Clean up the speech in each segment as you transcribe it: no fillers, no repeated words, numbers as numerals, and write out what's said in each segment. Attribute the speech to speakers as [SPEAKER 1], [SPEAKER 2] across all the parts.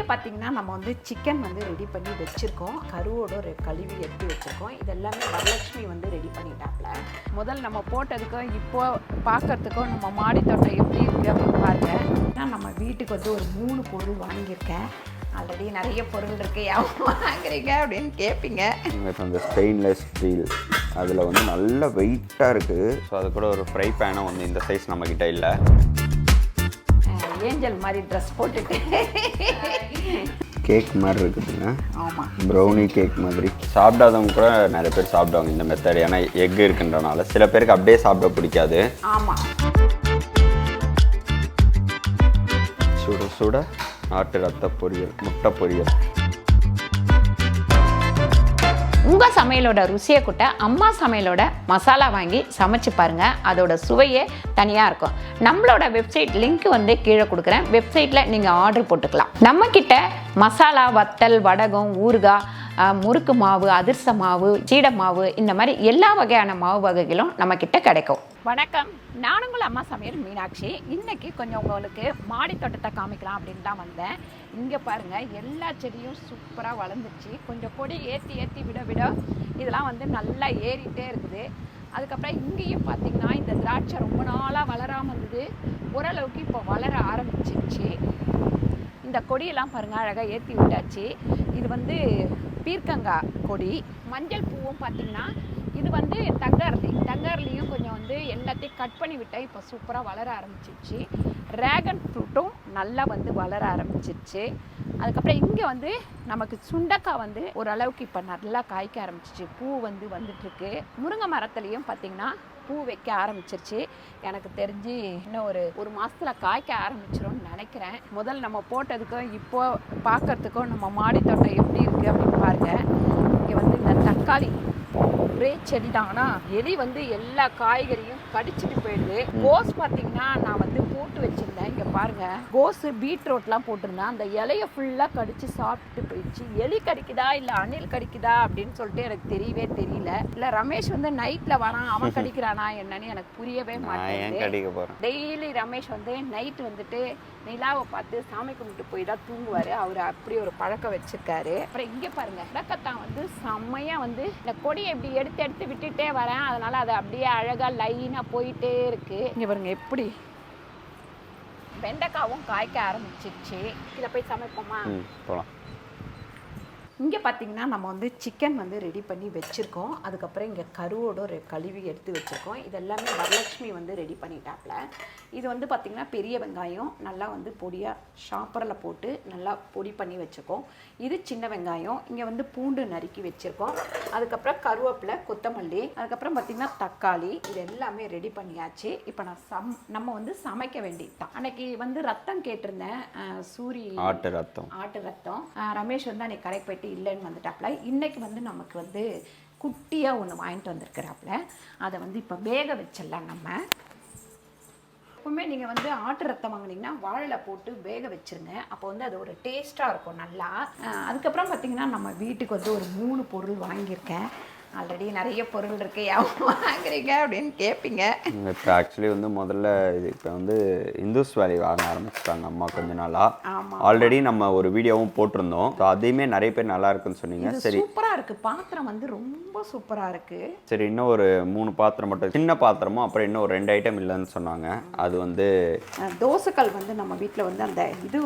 [SPEAKER 1] பார்த்தீங்கன்னா நம்ம வந்து சிக்கன் வந்து ரெடி பண்ணி வச்சுருக்கோம். கருவோட கழுவி எடுத்து வச்சுருக்கோம். இதெல்லாமே வரலட்சுமி வந்து ரெடி பண்ணிட்டாப்ல. முதல் நம்ம போட்டதுக்கும் இப்போ பார்க்கறதுக்கும் நம்ம மாடி தோட்டம் எப்படி இருக்குது அப்படின்னு பாருங்க. நம்ம வீட்டுக்கு வந்து ஒரு 3 பொருள் வாங்கியிருக்கேன். ஆல்ரெடி நிறைய பொருள் இருக்குது, யாவும் வாங்குறீங்க அப்படின்னு கேட்பீங்க.
[SPEAKER 2] இப்போ அந்த ஸ்டெயின்லெஸ் ஸ்டீல் அதில் வந்து நல்ல வெயிட்டாக இருக்குது. ஸோ அது கூட ஒரு ஃப்ரை பேனும் வந்து இந்த சைஸ் நம்மக்கிட்ட இல்லை.
[SPEAKER 1] ஏஞ்சல் மாதிரி ட்ரெஸ் போட்டுட்டு
[SPEAKER 2] கேக் மாதிரி இருக்குதுங்க.
[SPEAKER 1] ஆமாம்,
[SPEAKER 2] ப்ரௌனி கேக் மாதிரி. சாப்பிடாதவங்க கூட நிறைய பேர் சாப்பிடுவாங்க இந்த மெத்தட். ஏன்னா எக் இருக்குன்றனால சில பேருக்கு அப்படியே சாப்பிட பிடிக்காது.
[SPEAKER 1] ஆமாம்.
[SPEAKER 2] சுட சுட நாட்டு ரத்த பொரியல், முட்டை பொரியல்.
[SPEAKER 1] உங்கள் சமையலோட ருசியை கூட்ட அம்மா சமையலோட மசாலா வாங்கி சமைச்சு பாருங்கள். அதோட சுவையே தனியாக இருக்கும். நம்மளோட வெப்சைட் லிங்க் வந்து கீழே கொடுக்குறேன். வெப்சைட்டில் நீங்கள் ஆர்டர் போட்டுக்கலாம். நம்மக்கிட்ட மசாலா, வத்தல், வடகம், ஊறுகாய், முறுக்கு மாவு, அதிர்ச மாவு, சீடை மாவு, இந்த மாதிரி எல்லா வகையான மாவு வகைகளும் நம்மக்கிட்ட கிடைக்கும். வணக்கம், நான் உங்கள் அம்மா சமையல் மீனாட்சி. இன்றைக்கி கொஞ்சம் உங்களுக்கு மாடி தோட்டத்தை காமிக்கலாம் அப்படின்னு தான் வந்தேன். இங்கே பாருங்கள், எல்லா செடியும் சூப்பராக வளர்ந்துச்சு. கொஞ்சம் கொடி ஏற்றி விட இதெல்லாம் வந்து நல்லா ஏறிட்டே இருக்குது. அதுக்கப்புறம் இங்கேயும் பார்த்திங்கன்னா இந்த திராட்சை ரொம்ப நாளாக வளராமல் இருந்தது. ஓரளவுக்கு இப்போ வளர ஆரம்பிச்சிருச்சு. இந்த கொடியெல்லாம் பாருங்கள், அழகாக ஏற்றி விட்டாச்சு. இது வந்து பீர்க்கங்காய் கொடி. மஞ்சள் பூவும் பார்த்திங்கன்னா இது வந்து தங்கர்லியும் கொஞ்சம் வந்து எல்லாத்தையும் கட் பண்ணி விட்டேன். இப்போ சூப்பராக வளர ஆரம்பிச்சிருச்சு. ட்ராகன் ஃப்ரூட்டும் நல்லா வந்து வளர ஆரம்பிச்சிருச்சு. அதுக்கப்புறம் இங்கே வந்து நமக்கு சுண்டக்காய் வந்து ஓரளவுக்கு இப்போ நல்லா காய்க்க ஆரம்பிச்சிச்சு. பூ வந்து வந்துட்டுருக்கு. முருங்கை மரத்துலேயும் பார்த்திங்கன்னா பூ வைக்க ஆரம்பிச்சிருச்சு. எனக்கு தெரிஞ்சு இன்னும் ஒரு மாதத்தில் காய்க்க ஆரம்பிச்சிரும்னு நினைக்கிறேன். முதல் நம்ம போட்டதுக்கும் இப்போ பார்க்கறதுக்கும் நம்ம மாடி தோட்டம் எப்படி இருக்குது அப்படின்னு பாருங்கள். இங்கே வந்து இந்த தக்காளி ஒரே செடி தான். ஆனால் எலி வந்து எல்லா காய்கறியும் கடிச்சிட்டு போயிடுது. கோஸ் பார்த்தீங்கன்னா நான் வந்து போட்டு வச்சுருந்தேன். இங்கே பாருங்கள், கோஸு பீட்ரூட்லாம் போட்டிருந்தேன். அந்த இலையை ஃபுல்லாக கடிச்சு சாப்பிட்டு போயிடுச்சு. எலி கடிக்குதா இல்லை அணில் கடிக்குதா அப்படின்னு சொல்லிட்டு எனக்கு தெரியவே தெரியல. இல்லை ரமேஷ் வந்து நைட்டில் வரான், அவன் கடிக்கிறானா என்னன்னு எனக்கு புரியவே மாட்டேங்குது. டெய்லி ரமேஷ் வந்து நைட்டு வந்துட்டு நிலாவை பார்த்து சாமி கும்பிட்டு போய் தான் தூங்குவார். அவர் அப்படி ஒரு பழக்கம் வச்சுருக்காரு. அப்புறம் இங்கே பாருங்கள், இடக்கத்தான் வந்து செம்மையாக வந்து இந்த கொடியை இப்படி எடுத்து விட்டுட்டே வரேன். அதனால் அது அப்படியே அழகாக லைனாக போயிட்டே இருக்குது. இங்கே பாருங்கள் எப்படி வெண்டைக்காவும் காய்க்க ஆரம்பிச்சிருச்சு. இதை போய் சமைப்போமா?
[SPEAKER 2] போகலாம்.
[SPEAKER 1] இங்கே பார்த்திங்கன்னா நம்ம வந்து சிக்கன் வந்து ரெடி பண்ணி வச்சுருக்கோம். அதுக்கப்புறம் இங்கே கருவோட கழுவி எடுத்து வச்சுருக்கோம். இதெல்லாமே வரலட்சுமி வந்து ரெடி பண்ணிட்டாப்ல. இது வந்து பார்த்திங்கன்னா பெரிய வெங்காயம் நல்லா வந்து பொடியாக ஷாப்பரில் போட்டு நல்லா பொடி பண்ணி வச்சுருக்கோம். இது சின்ன வெங்காயம். இங்கே வந்து பூண்டு நறுக்கி வச்சுருக்கோம். அதுக்கப்புறம் கருவேப்பிலை, கொத்தமல்லி, அதுக்கப்புறம் பார்த்திங்கன்னா தக்காளி. இது எல்லாமே ரெடி பண்ணியாச்சு. இப்போ நம்ம வந்து சமைக்க வேண்டியதுதான். அன்னைக்கு வந்து ரத்தம் கேட்டிருந்தேன், ஆட்டு ரத்தம். ரமேஷ் வந்து அன்னைக்கு கடைக்கு போயிட்டு இல்லைன்னு வந்துட்டாப்ல. இன்னைக்கு வந்து நமக்கு வந்து குட்டியாக ஒன்று வாங்கிட்டு வந்திருக்கிறாப்புல. அதை வந்து இப்போ வேக வச்சிடலாம். நம்ம எப்பவுமே நீங்கள் வந்து ஆட்டு ரத்தம் வாங்கினீங்கன்னா வாழை போட்டு வேக வச்சுருங்க. அப்போ வந்து அது ஒரு டேஸ்ட்டாக இருக்கும் நல்லா. அதுக்கப்புறம் பார்த்திங்கன்னா நம்ம வீட்டுக்கு வந்து ஒரு 3 பொருள் வாங்கியிருக்கேன். ஆல்ரெடி நிறைய பொருள் இருக்குது, யாவும் வாங்குறீங்க அப்படின்னு கேட்பீங்க.
[SPEAKER 2] இப்போ ஆக்சுவலி வந்து முதல்ல இது இப்போ வந்து இந்துஸ் வேலி வாங்க ஆரம்பிச்சிட்டாங்க அம்மா கொஞ்ச நாளாக. ஆல்ரெடி நம்ம ஒரு வீடியோவும் போட்டிருந்தோம். ஸோ அதையுமே நிறைய பேர் நல்லா இருக்குன்னு சொன்னீங்க. சரி,
[SPEAKER 1] சூப்பராக இருக்குது, பாத்திரம் வந்து ரொம்ப சூப்பராக இருக்குது.
[SPEAKER 2] சரி, இன்னும் ஒரு 3 பாத்திரம் மட்டும், சின்ன பாத்திரமும் அப்புறம் இன்னும் ஒரு 2 ஐட்டம் இல்லைன்னு சொன்னாங்க. அது வந்து
[SPEAKER 1] தோசைக்கல் வந்து நம்ம வீட்டில் வந்து அந்த இது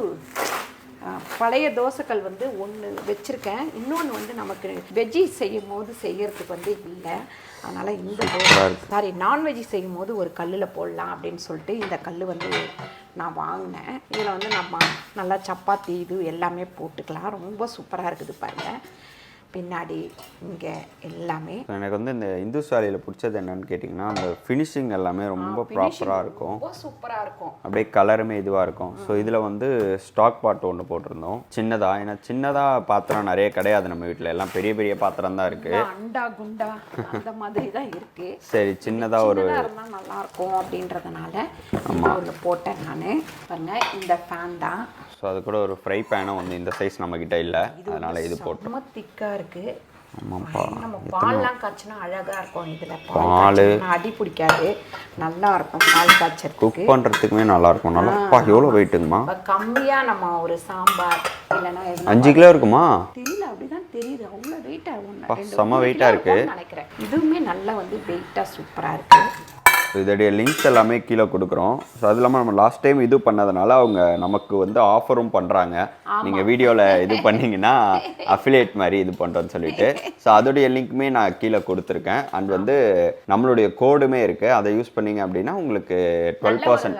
[SPEAKER 1] பழைய தோசைக்கல் வந்து ஒன்று வச்சுருக்கேன். இன்னொன்று வந்து நமக்கு வெஜ்ஜி செய்யும் போது செய்யறதுக்கு வந்து இல்லை. அதனால் இந்த நான்வெஜ்ஜி செய்யும் போது ஒரு கல்லில் போடலாம் அப்படின்னு சொல்லிட்டு இந்த கல் வந்து நான் வாங்கினேன். இதில் வந்து நம்ம நல்லா சப்பாத்தி இது எல்லாமே போட்டுக்கலாம். ரொம்ப சூப்பராக இருக்குது பாருங்கள். பின்னாடி இங்கே எல்லாமே
[SPEAKER 2] எனக்கு வந்து இந்த இந்துஸ் வேலையில் பிடிச்சது என்னன்னு கேட்டிங்கன்னா, அந்த ஃபினிஷிங் எல்லாமே ரொம்ப ப்ராப்பராக இருக்கும்,
[SPEAKER 1] ரொம்ப சூப்பராக இருக்கும்.
[SPEAKER 2] அப்படியே கலருமே இதுவாக இருக்கும். ஸோ இதில் வந்து ஸ்டாக் பாட் ஒன்று போட்டிருந்தோம் சின்னதாக. ஏன்னா சின்னதாக பாத்திரம் நிறைய கிடையாது நம்ம வீட்டில், எல்லாம் பெரிய பெரிய பாத்திரம் தான் இருக்குது.
[SPEAKER 1] அண்டா குண்டா அந்த மாதிரி தான் இருக்குது.
[SPEAKER 2] சரி, சின்னதாக ஒரு
[SPEAKER 1] இருந்தால் நல்லாயிருக்கும் அப்படின்றதுனால ஒரு போட்டேன் நான். பாருங்க, இந்த ஃபேன் தான்.
[SPEAKER 2] ஸோ அது கூட ஒரு ஃப்ரை பேனும் வந்து இந்த சைஸ் நம்மக்கிட்ட இல்லை, அதனால் இது போட்டோம்.
[SPEAKER 1] ரொம்ப திக்காக இருக்குது.
[SPEAKER 2] ஆமாப்பா.
[SPEAKER 1] நம்ம பால்லாம் காய்ச்சினா அழகா இருக்கும். இதுல பால் அடி பிடிக்காது, நல்லா இருக்கும். பால் காய்ச்சறதுக்கு
[SPEAKER 2] குக் பண்றதுக்குமே நல்லா இருக்கும். நல்லாப்பா. எவ்வளோ வெயிட்டுங்கம்மா?
[SPEAKER 1] கம்மியா நம்ம ஒரு சாம்பார் இல்லைன்னா
[SPEAKER 2] 5 கிலோ இருக்குமா?
[SPEAKER 1] தெரியல, அப்படிதான் தெரியுது. அவ்வளோ வெயிட்டா இருக்கும்.
[SPEAKER 2] செம்ம வெயிட்டா இருக்கு
[SPEAKER 1] நினைக்கிறேன். இதுவுமே நல்லா வந்து வெயிட்டா சூப்பரா இருக்கு.
[SPEAKER 2] இதோடைய லிங்க்ஸ் எல்லாமே கீழே கொடுக்குறோம். ஸோ அது இல்லாமல் நம்ம லாஸ்ட் டைம் இது பண்ணதுனால அவங்க நமக்கு வந்து ஆஃபரும் பண்ணுறாங்க. நீங்கள் வீடியோவில் இது பண்ணிங்கன்னா அஃபிலியேட் மாதிரி இது பண்ணுறோன்னு சொல்லிட்டு. ஸோ அதோடைய லிங்க்குமே நான் கீழே கொடுத்துருக்கேன். அண்ட் வந்து நம்மளுடைய கோடுமே இருக்குது. அதை யூஸ் பண்ணிங்க அப்படின்னா உங்களுக்கு 12%.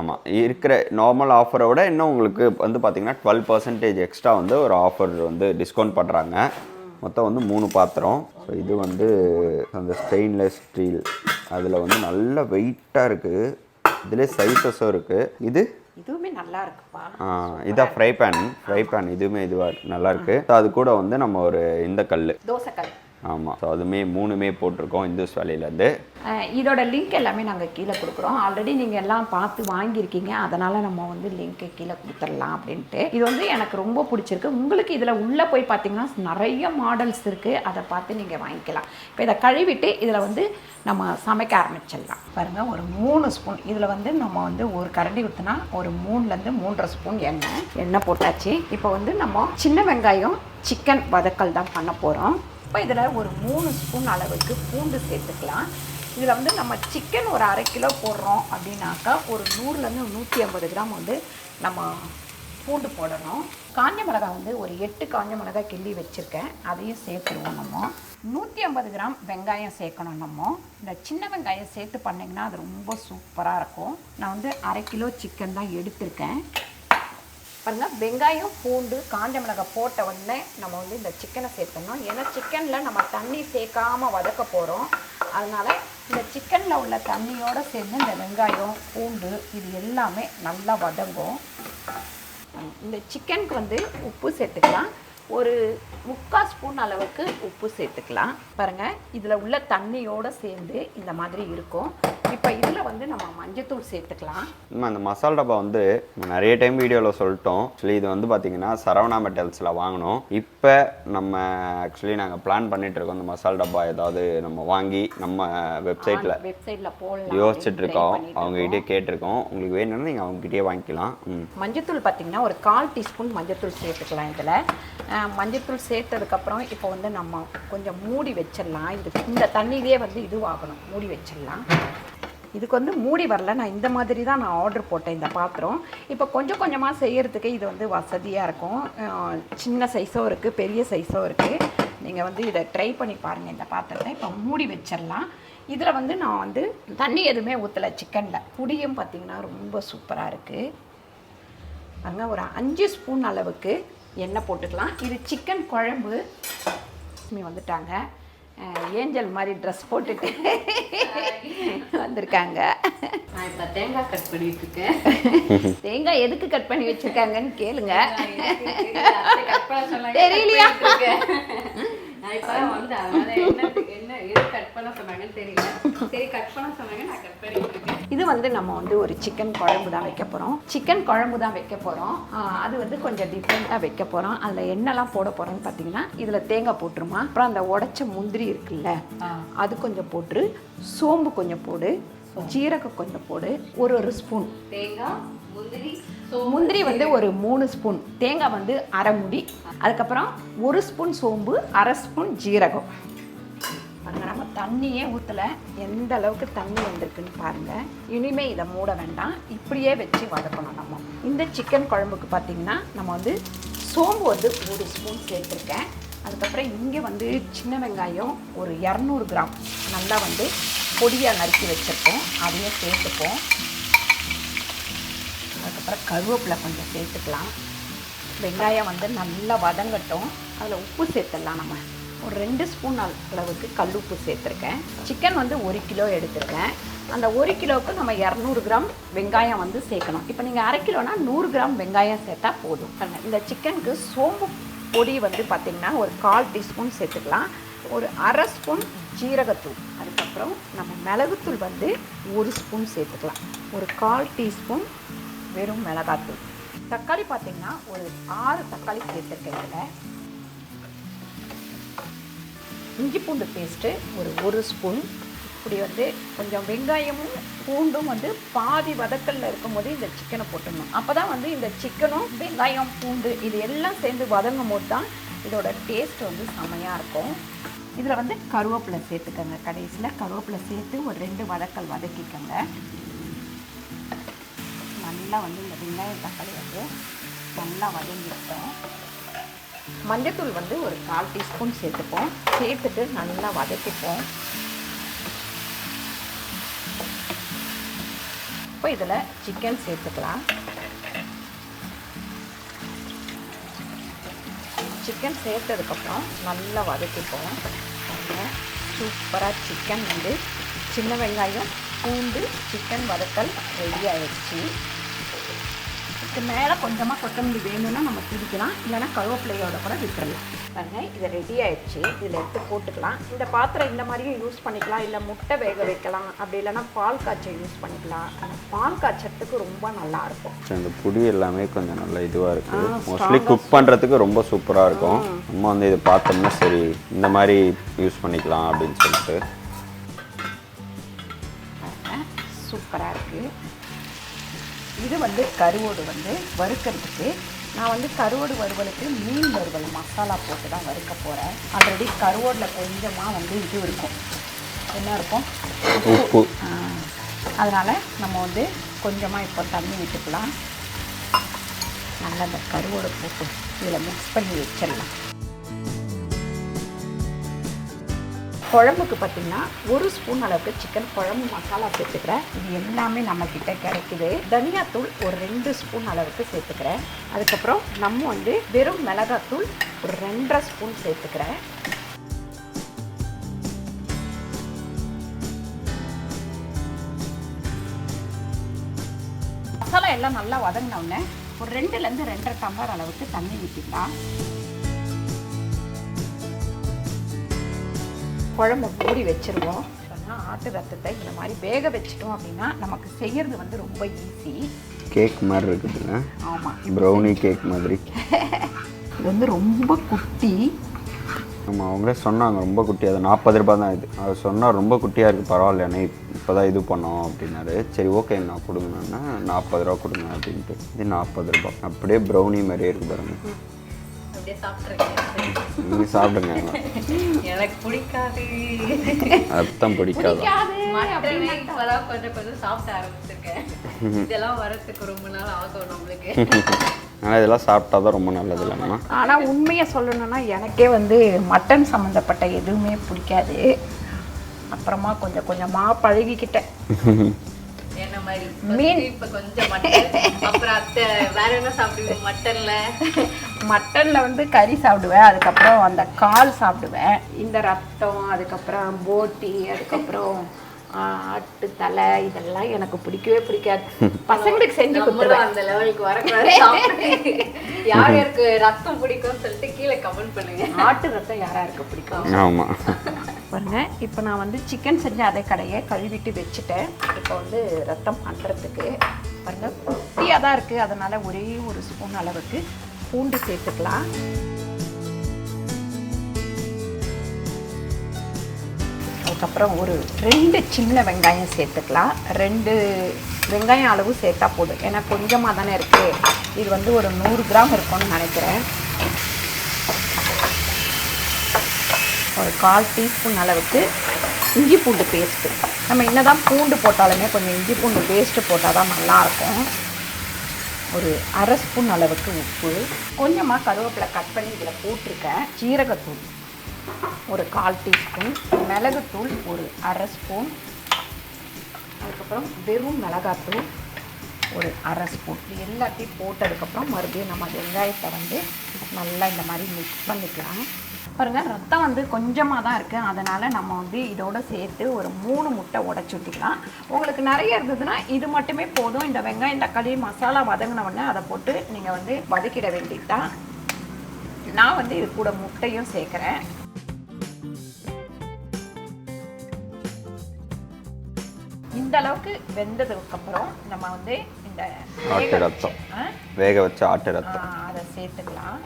[SPEAKER 2] ஆமாம், இருக்கிற நார்மல் ஆஃபரை விட இன்னும் உங்களுக்கு வந்து பார்த்தீங்கன்னா 12% எக்ஸ்ட்ரா வந்து ஒரு ஆஃபர் வந்து டிஸ்கவுண்ட் பண்ணுறாங்க. மொத்தம் வந்து 3 பாத்திரம். ஸோ இது வந்து அந்த ஸ்டெயின்லெஸ் ஸ்டீல், அதில் வந்து நல்ல வெயிட்டாக இருக்குது. இதிலே சைஸஸும் இருக்குது.
[SPEAKER 1] இதுவுமே நல்லா இருக்குப்பா.
[SPEAKER 2] இதான் ஃப்ரை பேன் இதுவுமே இதுவாக நல்லா இருக்குது. ஸோ அது கூட வந்து நம்ம ஒரு இந்த கல், தோசைக்கல். ஆமாம். ஸோ அதுவுமே 3மே போட்டிருக்கோம் இந்துஸ் வேலையிலேருந்து.
[SPEAKER 1] இதோட லிங்க் எல்லாமே நாங்கள் கீழே கொடுக்குறோம். ஆல்ரெடி நீங்கள் எல்லாம் பார்த்து வாங்கியிருக்கீங்க, அதனால் நம்ம வந்து லிங்க்கு கீழே கொடுத்துடலாம் அப்படின்ட்டு. இது வந்து எனக்கு ரொம்ப பிடிச்சிருக்கு. உங்களுக்கு இதில் உள்ளே போய் பார்த்தீங்கன்னா நிறைய மாடல்ஸ் இருக்குது. அதை பார்த்து நீங்கள் வாங்கிக்கலாம். இப்போ இதை கழுவிட்டு இதில் வந்து நம்ம சமைக்க ஆரம்பிச்சிடலாம். பாருங்கள், ஒரு 3 ஸ்பூன் இதில் வந்து நம்ம வந்து ஒரு கரண்டி ஊற்றினா ஒரு 3லேருந்து 3.5 ஸ்பூன் எண்ணெய் போட்டாச்சு. இப்போ வந்து நம்ம சின்ன வெங்காயம் சிக்கன் வதக்கல் தான் பண்ண போகிறோம். இப்போ இதில் ஒரு 3 ஸ்பூன் அளவுக்கு பூண்டு சேர்த்துக்கலாம். இதில் வந்து நம்ம சிக்கன் ஒரு 1/2 கிலோ போடுறோம் அப்படின்னாக்கா ஒரு 100லேருந்து 150 கிராம் வந்து நம்ம பூண்டு போடணும். காஞ்ச மிளகாய் வந்து ஒரு 8 காஞ்ச மிளகாய் கிள்ளி வச்சுருக்கேன், அதையும் சேர்த்துருவோம். நம்ம 150 கிராம் வெங்காயம் சேர்க்கணும். நம்ம இந்த சின்ன வெங்காயம் சேர்த்து பண்ணிங்கன்னா அது ரொம்ப சூப்பராக இருக்கும். நான் வந்து 1/2 கிலோ சிக்கன் தான் எடுத்திருக்கேன். பாருங்கள், வெங்காயம் பூண்டு காஞ்ச மிளகாய் போட்ட உடனே நம்ம வந்து இந்த சிக்கனை சேர்த்தணும். ஏன்னா சிக்கனில் நம்ம தண்ணி சேர்க்காமல் வதக்க போகிறோம். அதனால் இந்த சிக்கனில் உள்ள தண்ணியோடு சேர்ந்து இந்த வெங்காயம் பூண்டு இது எல்லாமே நல்லா வதங்கும். இந்த சிக்கனுக்கு வந்து உப்பு சேர்த்துக்கலாம். ஒரு 3/4 ஸ்பூன் அளவுக்கு உப்பு சேர்த்துக்கலாம். பாருங்கள், இதில் உள்ள தண்ணியோடு சேர்ந்து இந்த மாதிரி இருக்கும். இப்போ இதில் வந்து நம்ம மஞ்சத்தூள் சேர்த்துக்கலாம்.
[SPEAKER 2] அந்த மசாலா டப்பா வந்து நிறைய டைம் வீடியோவில் சொல்லிட்டோம். ஆக்சுவலி இது வந்து பார்த்தீங்கன்னா சரவணா மெட்டல்ஸில் வாங்கினோம். இப்போ நம்ம ஆக்சுவலி நாங்கள் பிளான் பண்ணிட்டு இருக்கோம். இந்த மசாலா டப்பா ஏதாவது நம்ம வாங்கி நம்ம வெப்சைட்டில் போடலாம் யோசிச்சுட்டு இருக்கோம். அவங்ககிட்டே கேட்டிருக்கோம். உங்களுக்கு வேணும்னா நீங்கள் அவங்ககிட்டயே வாங்கிக்கலாம்.
[SPEAKER 1] மஞ்சத்தூள் பார்த்தீங்கன்னா ஒரு 1/4 டீஸ்பூன் மஞ்சத்தூள் சேர்த்துக்கலாம். இதில் மஞ்சத்தூள் சேர்த்ததுக்கப்புறம் இப்போ வந்து நம்ம கொஞ்சம் மூடி வச்சிடலாம். இந்த தண்ணியிலே வந்து இதுவாகணும், மூடி வச்சிடலாம். இதுக்கு வந்து மூடி வரல, நான் இந்த மாதிரி தான் நான் ஆர்டர் போட்டேன் இந்த பாத்திரம். இப்போ கொஞ்சம் கொஞ்சமாக செய்கிறதுக்கு இது வந்து வசதியாக இருக்கும். சின்ன சைஸும் இருக்குது, பெரிய சைஸும் இருக்குது. நீங்கள் வந்து இதை ட்ரை பண்ணி பாருங்கள் இந்த பாத்திரத்தை. இப்போ மூடி வச்சிடலாம். இதில் வந்து நான் வந்து தண்ணி எதுவுமே ஊற்றலை சிக்கனில். புடியும் பார்த்திங்கன்னா ரொம்ப சூப்பராக இருக்குது. அங்கே ஒரு 5 ஸ்பூன் அளவுக்கு எண்ணெய் போட்டுக்கலாம். இது சிக்கன் குழம்பு. வந்துட்டாங்க, ஏஞ்சல் மாதிரி ட்ரெஸ் போட்டுட்டு வந்திருக்காங்க.
[SPEAKER 3] நான் இப்போ தேங்காய் கட் பண்ணிட்டு இருக்கேன்.
[SPEAKER 1] தேங்காய் எதுக்கு கட் பண்ணி வச்சிருக்காங்கன்னு கேளுங்க.
[SPEAKER 3] தெரியலையா? நான் இப்போ வந்து அதனால என்ன எது கட் பண்ண சொன்னாங்கன்னு தெரியல. சரி, கட் பண்ண சொன்னாங்க, நான் கட் பண்ணிட்டு இருக்கேன்.
[SPEAKER 1] இது வந்து நம்ம வந்து ஒரு சிக்கன் குழம்பு தான் வைக்க போகிறோம். அது வந்து கொஞ்சம் டிஃப்ரெண்ட்டாக வைக்க போகிறோம். அதில் என்னெல்லாம் போட போகிறோம்னு பார்த்தீங்கன்னா, இதில் தேங்காய் போட்டுருமா, அப்புறம் அந்த உடைச்ச முந்திரி இருக்குல்ல அது கொஞ்சம் போட்டு, சோம்பு கொஞ்சம் போடு, ஜீரகம் கொஞ்சம் போடு, ஒரு ஸ்பூன்
[SPEAKER 3] தேங்காய்,
[SPEAKER 1] முந்திரி வந்து ஒரு 3 ஸ்பூன், தேங்காய் வந்து 1/2 முடி, அதுக்கப்புறம் 1 ஸ்பூன் சோம்பு, 1/2 ஸ்பூன் ஜீரகம். அங்கே நம்ம தண்ணியே ஊற்றலை, எந்த அளவுக்கு தண்ணி வந்திருக்குன்னு பாருங்கள். இனிமேல் இதை மூட வேண்டாம், இப்படியே வச்சு வதக்கணும். நம்ம இந்த சிக்கன் குழம்புக்கு பார்த்திங்கன்னா நம்ம வந்து சோம்பு வந்து 1 ஸ்பூன் சேர்த்துருக்கேன். அதுக்கப்புறம் இங்கே வந்து சின்ன வெங்காயம் ஒரு 200 கிராம் நல்லா வந்து பொடியாக நறுக்கி வச்சுருக்கோம், அதையும் சேர்த்துப்போம். அதுக்கப்புறம் கருவேப்பிலை கொஞ்சம் சேர்த்துக்கலாம். வெங்காயம் வந்து நல்லா வதங்கட்டும். அதில் உப்பு சேர்த்துடலாம். நம்ம ஒரு 2 ஸ்பூன் அளவுக்கு கல் உப்பு சேர்த்துருக்கேன். சிக்கன் வந்து 1 கிலோ எடுத்துருக்கேன். அந்த 1 கிலோவுக்கு நம்ம 200 கிராம் வெங்காயம் வந்து சேர்க்கணும். இப்போ நீங்கள் 1/2 கிலோனா 100 கிராம் வெங்காயம் சேர்த்தா போதும். இந்த சிக்கனுக்கு சோம்பு பொடி வந்து பார்த்திங்கன்னா ஒரு 1/4 டீஸ்பூன் சேர்த்துக்கலாம். ஒரு 1/2 ஸ்பூன் ஜீரகத்தூள், அதுக்கப்புறம் நம்ம மிளகுத்தூள் வந்து 1 ஸ்பூன் சேர்த்துக்கலாம். ஒரு 1/4 டீஸ்பூன் வெறும் மிளகாத்தூள். தக்காளி பார்த்திங்கன்னா ஒரு 6 தக்காளி சேர்த்துருக்கேன். இதில் இஞ்சி பூண்டு பேஸ்ட்டு ஒரு ஸ்பூன். இப்படி வந்து கொஞ்சம் வெங்காயமும் பூண்டும் வந்து பாதி வதக்கல்ல இருக்கும்போது இந்த சிக்கனை போட்டுடணும். அப்போ தான் வந்து இந்த சிக்கனும் வெங்காயம் பூண்டு இது எல்லாம் சேர்ந்து வதங்கும் போது தான் இதோட டேஸ்ட் வந்து செமையாக இருக்கும். இதில் வந்து கருவேப்பிலை சேர்த்துக்கோங்க. கடைசியில் கருவேப்பிலை சேர்த்து ஒரு 2 வதக்கல் வதக்கிக்கோங்க. நல்லா வந்து இந்த வெங்காயம் தக்காளி வந்து நல்லா வதங்கிட்டோம். மஞ்சத்தூள் வந்து ஒரு 1/4 டீஸ்பூன் சேர்த்துப்போம். சேர்த்துட்டு நல்லா வதக்கிப்போம். இப்போ இதில் சிக்கன் சேர்த்துக்கலாம். சிக்கன் சேர்த்ததுக்கப்புறம் நல்லா வதக்கிப்போம். சூப்பராக சிக்கன் வந்து சின்ன வெங்காயம் பூண்டு சிக்கன் வதக்கல் ரெடி ஆகிடுச்சு. இதுக்கு மேலே கொஞ்சமாக கொத்தமல்லி வேணும்னா நம்ம பிடிக்கலாம், இல்லைன்னா கருவேப்பிலையோட கூட விட்டுறலாம். பாருங்கள் இது ரெடி ஆகிடுச்சு. இதில் எடுத்து போட்டுக்கலாம். இந்த பாத்திரம் இந்த மாதிரியும் யூஸ் பண்ணிக்கலாம், இல்லை முட்டை வேக வைக்கலாம், அப்படி இல்லைன்னா பால் காய்ச்ச யூஸ் பண்ணிக்கலாம். அந்த பால் காய்ச்சறதுக்கு ரொம்ப நல்லாயிருக்கும்.
[SPEAKER 2] இந்த பொடி எல்லாமே கொஞ்சம் நல்லா இதுவாக இருக்குது. மோஸ்ட்லி குக் பண்ணுறதுக்கு ரொம்ப சூப்பராக இருக்கும். நம்ம வந்து இதை பார்த்தோம்னா சரி இந்த மாதிரி யூஸ் பண்ணிக்கலாம் அப்படின்னு சொல்லிட்டு
[SPEAKER 1] சூப்பராக இருக்குது. இது வந்து கருவோடு வந்து வறுக்கிறதுக்கு நான் வந்து கருவோடு வறுவலுக்கு மீன் வறுவல் மசாலா போட்டு தான் வறுக்க போகிறேன். ஆல்ரெடி கருவோடில் கொஞ்சமாக வந்து இது இருக்கும், என்ன இருக்கும்,
[SPEAKER 2] உப்பு.
[SPEAKER 1] அதனால் நம்ம வந்து கொஞ்சமாக இப்போ தண்ணி விட்டுக்கலாம். நல்லா இந்த கருவோடு போட்டு இதில் மிக்ஸ் பண்ணி வச்சிடலாம். குழம்புக்கு பார்த்திங்கன்னா 1 ஸ்பூன் அளவுக்கு சிக்கன் குழம்பு மசாலா சேர்த்துக்கிறேன். இது எல்லாமே நம்மக்கிட்ட கிடைக்குது. தனியாத்தூள் ஒரு 2 ஸ்பூன் அளவுக்கு சேர்த்துக்கிறேன். அதுக்கப்புறம் நம்ம வந்து வெறும் மிளகாத்தூள் ஒரு 2.5 ஸ்பூன் சேர்த்துக்கிறேன். மசாலா எல்லாம் நல்லா வதங்கினோடனே ஒரு 2லேருந்து 2.5 டம்ளர் அளவுக்கு தண்ணி ஊற்றிக்கலாம். குழம்பு மூடி வச்சுருவோம். ஆட்டு ரத்தத்தை இந்த மாதிரி வேக வச்சிட்டோம் அப்படின்னா நமக்கு செய்யறது வந்து ரொம்ப ஈஸி.
[SPEAKER 2] கேக் மாதிரி இருக்குதுங்க.
[SPEAKER 1] ஆமாம்,
[SPEAKER 2] ப்ரௌனி கேக் மாதிரி.
[SPEAKER 1] இது வந்து ரொம்ப குட்டி.
[SPEAKER 2] ஆமாம், அவங்களே சொன்னாங்க ரொம்ப குட்டி. அது 40 ரூபா தான். இது அது சொன்னால் ரொம்ப குட்டியாக இருக்குது, பரவாயில்ல இப்போ தான் இது பண்ணோம் அப்படின்னாரு. சரி ஓகே நான் கொடுங்கண்ணா 40 ரூபா கொடுங்க அப்படின்ட்டு. இது 40 ரூபா. அப்படியே ப்ரௌனி மாதிரியே இருக்குது பாருங்க. நீங்கள் சாப்பிடுங்க.
[SPEAKER 3] எனக்கு பிடிக்காது,
[SPEAKER 2] ரத்தம் பிடிக்காது.
[SPEAKER 3] கொஞ்சம் கொஞ்சம் சாப்பிட ஆரம்பிச்சிருக்கேன். இதெல்லாம் வரத்துக்கு ரொம்ப நாள் ஆகும் நம்மளுக்கு.
[SPEAKER 2] ஆனால் இதெல்லாம் சாப்பிட்டா தான் ரொம்ப நல்லது இல்லைன்னா.
[SPEAKER 1] ஆனால் உண்மையை சொல்லணும்னா எனக்கே வந்து மட்டன் சம்மந்தப்பட்ட எதுவுமே பிடிக்காது. அப்புறமா கொஞ்சம் கொஞ்சமாக பழகிக்கிட்டேன்.
[SPEAKER 3] என்ன மாதிரி மீன் இப்போ கொஞ்சம் மட்டன், அப்புறம் அத்தை வேற என்ன சாப்பிடுவேன் மட்டனில்
[SPEAKER 1] வந்து கறி சாப்பிடுவேன். அதுக்கப்புறம் அந்த கால் சாப்பிடுவேன். இந்த ரத்தம், அதுக்கப்புறம் போட்டி, அதுக்கப்புறம் ஆட்டு தலை, இதெல்லாம் எனக்கு பிடிக்கவே பிடிக்காது. பசங்களுக்கு செஞ்சு கொடுத்துருவேன்.
[SPEAKER 3] அந்த லெவலுக்கு வரக்கூடாது. யார் யாருக்கு ரத்தம் பிடிக்கும்னு சொல்லிட்டு கீழே கமெண்ட் பண்ணுங்க.
[SPEAKER 1] ஆட்டு ரத்தம் யாருக்கு பிடிக்கும்?
[SPEAKER 2] ஆமாம்
[SPEAKER 1] பாருங்க, இப்போ நான் வந்து சிக்கன் செஞ்ச அதே கடையை கழுவிட்டு வச்சுட்டேன். இப்போ வந்து ரத்தம் பண்ணுறதுக்கு பாருங்க குட்டியாக தான் இருக்குது. அதனால் ஒரே 1 ஸ்பூன் அளவுக்கு பூண்டு சேர்த்துக்கலாம். அதுக்கப்புறம் ஒரு 2 சின்ன வெங்காயம் சேர்த்துக்கலாம். 2 வெங்காயம் அளவு சேர்த்தா போதும், ஏன்னா கொஞ்சமாக தானே இருக்குது. இது வந்து ஒரு 100 கிராம் இருக்கும்னு நினைக்கிறேன். ஒரு 1/4 டீஸ்பூன் அளவுக்கு இஞ்சி பூண்டு பேஸ்ட்டு. நம்ம என்ன தான் பூண்டு போட்டாலுமே கொஞ்சம் இஞ்சி பூண்டு பேஸ்ட்டு போட்டால் தான் நல்லாயிருக்கும். ஒரு 1/2 ஸ்பூன் அளவுக்கு உப்பு, கொஞ்சமாக கருவேப்பிலை கட் பண்ணி இதில் போட்டிருக்கேன். ஜீரகத்தூள் ஒரு 1/4 டீஸ்பூன், மிளகுத்தூள் ஒரு 1/2 ஸ்பூன், அதுக்கப்புறம் வெறும் மிளகாத்தூள் ஒரு 1/2 ஸ்பூன். இது எல்லாத்தையும் போட்டதுக்கப்புறம் மறுபடியும் நம்ம வெங்காயத்தை வந்து நல்லா இந்த மாதிரி மிக்ஸ் பண்ணிக்கலாம். பாருங்கள், ரத்தம் வந்து கொஞ்சமாக தான் இருக்குது. அதனால் நம்ம வந்து இதோடு சேர்த்து ஒரு 3 முட்டை உடச்சி ஊற்றிக்கலாம். உங்களுக்கு நிறைய இருந்ததுன்னா இது மட்டுமே போதும். இந்த வெங்காயம் தக்காளி மசாலா வதங்கினவுடனே அதை போட்டு நீங்கள் வந்து வதக்கிட வேண்டியது தான். நான் வந்து இது கூட முட்டையும் சேர்க்குறேன். இந்த அளவுக்கு வெந்ததுக்கப்புறம் நம்ம வந்து இந்த
[SPEAKER 2] ஆட்டு ரத்தம், வேக வச்ச ஆட்டு ரத்தம் அதை
[SPEAKER 1] சேர்த்துக்கலாம்.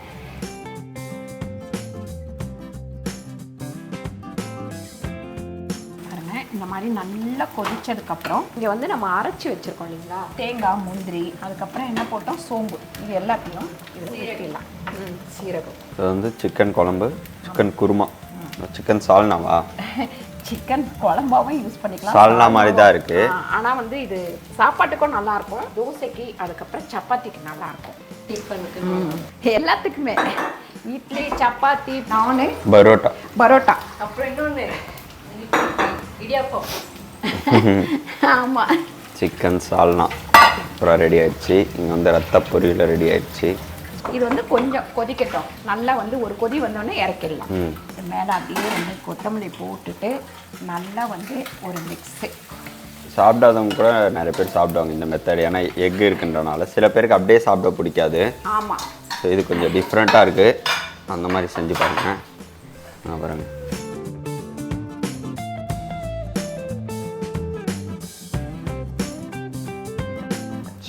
[SPEAKER 1] இந்த மாதிரி நல்லா கொதிச்சதுக்கப்புறம் இங்கே வந்து நம்ம அரைச்சி வச்சுருக்கோம் இல்லைங்களா, தேங்காய், முந்திரி, அதுக்கப்புறம் என்ன போட்டோம், சோம்பு, இது எல்லாத்தையும் இதில் ஊற்றிடலாம். சீரகம்.
[SPEAKER 2] இது வந்து சிக்கன் குழம்பு, சிக்கன் குருமா, சிக்கன் சால்னாவா?
[SPEAKER 1] சிக்கன் குழம்பாவும் யூஸ் பண்ணிக்கலாம்,
[SPEAKER 2] சால்னா மாதிரி தான் இருக்குது.
[SPEAKER 1] ஆனால் வந்து இது சாப்பாட்டுக்கும் நல்லாயிருக்கும், தோசைக்கு அதுக்கப்புறம் சப்பாத்திக்கு நல்லாயிருக்கும், டிஃபனுக்கு எல்லாத்துக்குமே. இட்லி, சப்பாத்தி, நானு, பரோட்டா,
[SPEAKER 3] அப்புறம் இன்னொன்று இடியாப்பம்.
[SPEAKER 1] ஆமாம்.
[SPEAKER 2] சிக்கன் சால்னா அப்புறம் ரெடி ஆயிடுச்சு. இங்கே வந்து ரத்த பொரியல் ரெடி ஆயிடுச்சு.
[SPEAKER 1] இது வந்து கொஞ்சம் கொதிக்கட்டும், நல்லா வந்து ஒரு கொதி வந்தோடனே இறக்கிடலாம். மேலே அப்படியே வந்து கொத்தமல்லி போட்டுட்டு நல்லா வந்து ஒரு மிக்ஸு.
[SPEAKER 2] சாப்பிடாதவங்க கூட நிறைய பேர் சாப்பிடுவாங்க இந்த மெத்தட், ஏன்னா எக் இருக்குன்றனால. சில பேருக்கு அப்படியே சாப்பிட பிடிக்காது.
[SPEAKER 1] ஆமாம்.
[SPEAKER 2] ஸோ இது கொஞ்சம் டிஃப்ரெண்ட்டாக இருக்குது, அந்த மாதிரி செஞ்சு பாருங்கள். பாருங்க,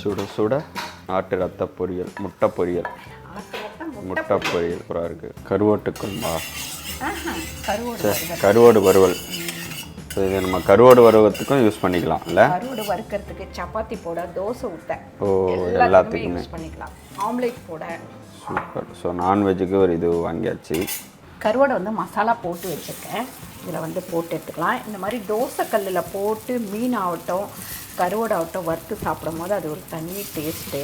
[SPEAKER 2] சுட சுட நாட்டு ரத்த பொரியல், முட்டை பொரியல், முட்டை பொரியல் கூட இருக்குது. கருவாட்டு குழம்பா? கருவாடு வறுவல். ஸோ இது நம்ம கருவாடு வறுவத்துக்கும் யூஸ் பண்ணிக்கலாம் இல்லை?
[SPEAKER 1] கருவாடு வறுக்கிறதுக்கு, சப்பாத்தி போட, தோசை ஊற்ற,
[SPEAKER 2] எல்லாத்துக்குமே
[SPEAKER 1] யூஸ் பண்ணிக்கலாம், ஆம்லேட் போட.
[SPEAKER 2] சூப்பர். ஸோ நான்வெஜ்ஜுக்கு ஒரு இது வாங்கியாச்சு.
[SPEAKER 1] கருவாடை வந்து மசாலா போட்டு வச்சுருக்கேன், இதில் வந்து போட்டு எடுத்துக்கலாம். இந்த மாதிரி தோசை கல்லில் போட்டு மீன் ஆகட்டும், கருவாடு ஆகட்டும் வறுத்து சாப்பிடும் போது அது ஒரு தனி டேஸ்ட்டு.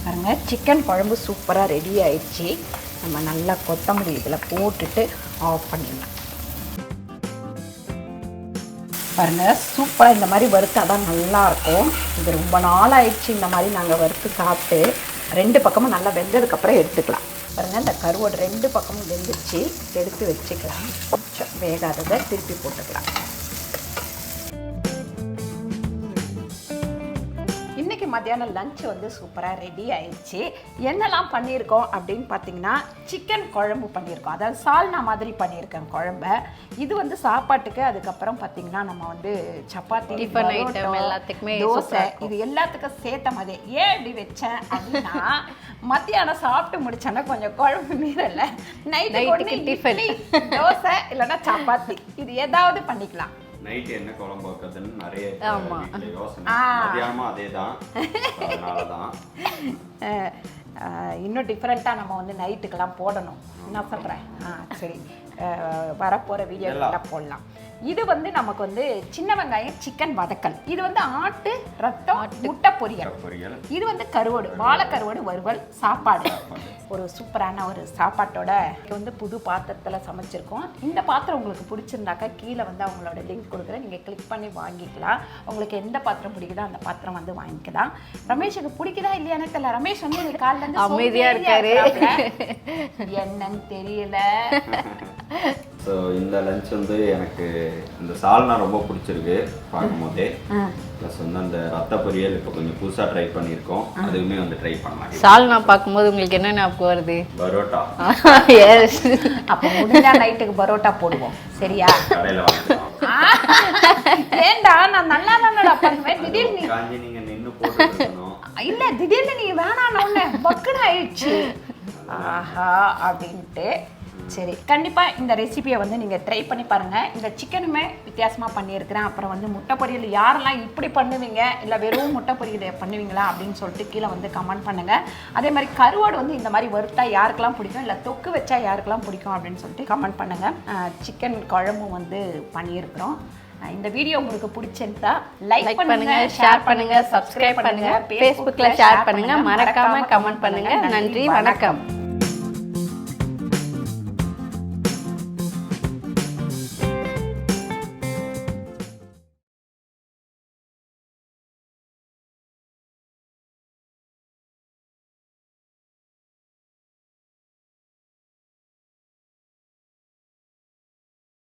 [SPEAKER 1] பாருங்க, சிக்கன் குழம்பு சூப்பராக ரெடி ஆயிடுச்சு. நம்ம நல்லா கொத்தமல்லி இதில் போட்டுட்டு ஆஃப் பண்ணிடலாம். பாருங்கள், சூப்பராக இந்த மாதிரி வறுத்தா தான் நல்லாயிருக்கும். இது ரொம்ப நாள் ஆயிடுச்சு இந்த மாதிரி நாங்கள் வறுத்து சாப்பிட்டு. ரெண்டு பக்கமும் நல்லா வெந்ததுக்கப்புறம் எடுத்துக்கலாம். பாருங்கள், இந்த கருவாடு ரெண்டு பக்கமும் வெந்துச்சு, எடுத்து வச்சுக்கலாம். கொஞ்சம் வேகாததை திருப்பி போட்டுக்கலாம். இன்றைக்கி மத்தியானம் லஞ்ச் வந்து சூப்பராக ரெடி ஆயிடுச்சு. என்னெல்லாம் பண்ணியிருக்கோம் அப்படின்னு பார்த்தீங்கன்னா, சிக்கன் குழம்பு பண்ணியிருக்கோம், அதாவது சால்னா மாதிரி பண்ணியிருக்கேன் குழம்ப. இது வந்து சாப்பாட்டுக்கு, அதுக்கப்புறம் பார்த்தீங்கன்னா நம்ம வந்து சப்பாத்தி,
[SPEAKER 3] டிஃபன் ஐட்டம் எல்லாத்துக்குமே,
[SPEAKER 1] தோசை, இது எல்லாத்துக்கும் சேர்த்த மாதிரி. ஏன் இப்படி வச்சேன் அப்படின்னா, மத்தியானம் சாப்பிட்டு முடிச்சோன்னா கொஞ்சம் குழம்பு மீறல, நைட்டுக்கு டிஃபன், தோசை இல்லைன்னா சப்பாத்தி, இது ஏதாவது பண்ணிக்கலாம்.
[SPEAKER 2] நைட்டு என்ன குழம்பு வைக்கிறதுன்னு நிறைய யோசனை. மத்தியானமா அதே தான், அதனால தான்
[SPEAKER 1] இன்னும் டிஃப்ரெண்ட்டாக நம்ம வந்து நைட்டுக்கெல்லாம் போடணும். என்ன சொல்கிறேன்? சரி, வரப்போகிற வீடியோக்கெல்லாம் போடலாம். இது வந்து நமக்கு வந்து சின்ன வெங்காயம் சிக்கன் வதக்கல், இது வந்து ஆட்டு ரத்தம் முட்டை பொரியல், இது வந்து கருவாடு, வாழைக்கருவாடு வறுவல், சாப்பாடு. ஒரு சூப்பரான ஒரு சாப்பாட்டோட வந்து புது பாத்திரத்தில் சமைச்சிருக்கோம். இந்த பாத்திரம் உங்களுக்கு பிடிச்சிருந்தாக்கா கீழே வந்து அவங்களோட லிங்க் கொடுக்குறேன், நீங்கள் கிளிக் பண்ணி வாங்கிக்கலாம். உங்களுக்கு எந்த பாத்திரம் பிடிக்குதோ அந்த பாத்திரம் வந்து வாங்கிக்கலாம். ரமேஷுக்கு பிடிக்குதா இல்லையானே தெரியல. ரமேஷ் வந்து எனக்கு காலில் இருந்து
[SPEAKER 3] அமைதியாக இருக்காரு,
[SPEAKER 1] என்னன்னு தெரியல.
[SPEAKER 2] ஸோ இந்த லஞ்ச் வந்து எனக்கு இந்த சால்னா ரொம்ப பிடிச்சிருக்கு பார்க்கும் போதே. ப்ளஸ் வந்து அந்த ரத்த பொரியல் இப்போ கொஞ்சம் புதுசாக ட்ரை பண்ணியிருக்கோம், அதுவுமே வந்து ட்ரை பண்ணலாம்.
[SPEAKER 3] சால்னா பார்க்கும்போது உங்களுக்கு என்ன ஞாபகம் வருது?
[SPEAKER 2] பரோட்டா.
[SPEAKER 3] எஸ்,
[SPEAKER 1] அப்போ முடிஞ்சா நைட்டுக்கு பரோட்டா போடுவோம், சரியா?
[SPEAKER 2] கடையில் வாங்கிக்கலாம்.
[SPEAKER 1] ஏண்டா, நான் நல்லா தானடா பண்ணுவேன், திடீர்னு
[SPEAKER 2] காஞ்சி நீங்கள் நின்று போட்டுக்கணும்.
[SPEAKER 1] இல்லை, திடீர்னு நீங்கள் வேணான்னு பக்குன்னு ஆயிடுச்சு. ஆஹா அப்படின்ட்டு. சரி, கண்டிப்பாக இந்த ரெசிபியை வந்து நீங்கள் ட்ரை பண்ணி பாருங்கள். இந்த சிக்கனுமே வித்தியாசமாக பண்ணியிருக்கிறேன். அப்புறம் வந்து முட்டை பொரியல் யாரெல்லாம் இப்படி பண்ணுவீங்க, இல்லை வெறும் முட்டை பொரியல் பண்ணுவீங்களா அப்படின்னு சொல்லிட்டு கீழே வந்து கமெண்ட் பண்ணுங்கள். அதே மாதிரி கருவாடு வந்து இந்த மாதிரி வறுத்தா யாருக்கெல்லாம் பிடிக்கும், இல்லை தொக்கு வச்சா யாருக்கெல்லாம் பிடிக்கும் அப்படின்னு சொல்லிட்டு கமெண்ட் பண்ணுங்கள். சிக்கன் குழம்பும் வந்து பண்ணியிருக்கிறோம். இந்த வீடியோ உங்களுக்கு பிடிச்சிருந்தா லைக் பண்ணுங்க, ஷேர் பண்ணுங்க, சப்ஸ்கிரைப் பண்ணுங்க, ஃபேஸ்புக்கில் ஷேர் பண்ணுங்க, மறக்காம கமெண்ட் பண்ணுங்க. நன்றி, வணக்கம்.